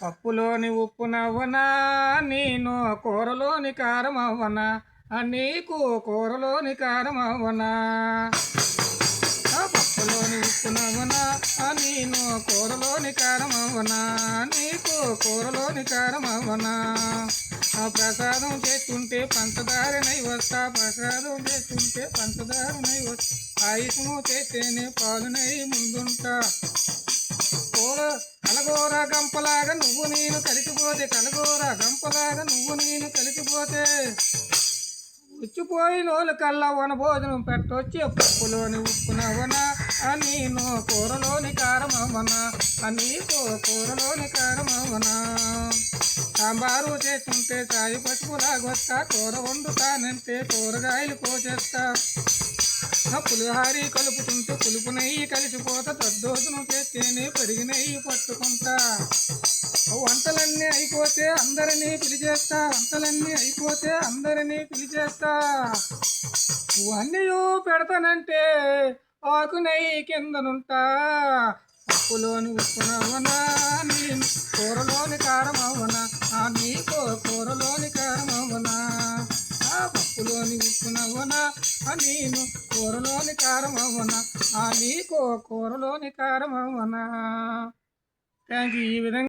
పప్పులోని ఉప్పు నవ్వనా, నేను కూరలోని కారం అవ్వనా, నీకు కూరలోని కారం అవ్వనా. పప్పులోని ఉప్పు నవ్వనా, నేను కూరలోని కారం అవ్వనా, నీకు కూరలోని కారం అవ్వనా. ప్రసాదం చేస్తుంటే పంచదారనై వస్తా, ప్రసాదం చేస్తుంటే పంచదారనై వస్తా, ఆయుషము చేస్తేనే పాలునై ముందుంటా. కలగూర గంపలాగా నువ్వు నేను కలిసిపోతే, కలగూర గంపలాగా నువ్వు నేను కలిసిపోతే, ఉచ్చిపోయినోళ్ళు కల్లా వన భోజనం పెట్టొచ్చి. పప్పులోని ఉప్పు నవ్వనా, నేను కూరలోని కారం అవ్వనా, నీకు కూరలోని కారం అవ్వనా. సాంబారు చేస్తుంటే చాయి పసుపులాగొస్తా, కూర వండుతానంటే కూరగాయలు కోసేస్తా. పులిహారి కలుపుతుంటే పులుపు నెయ్యి కలిసిపోతా, దద్దోజనం చేస్తేనే పెరిగి నెయ్యి పట్టుకుంటా. వంటలన్నీ అయిపోతే అందరినీ పిలిచేస్తా, వంటలన్నీ అయిపోతే అందరినీ పిలిచేస్తా. ఇవన్నీ పెడతానంటే ఆకు నెయ్యి కిందనుంటా. పప్పులోని ఉప్పు నవ్వనా, నేను కూరలోని కారం అవ్వనా, నీకు కూరలోని కారం అవ్వనా. పప్పులోని ఉప్పు నవ్వనా, నేను కూరలోని కారం అవ్వనా, నీకు కూరలోని కారం అవ్వనా. Thank you. ఈ విధంగా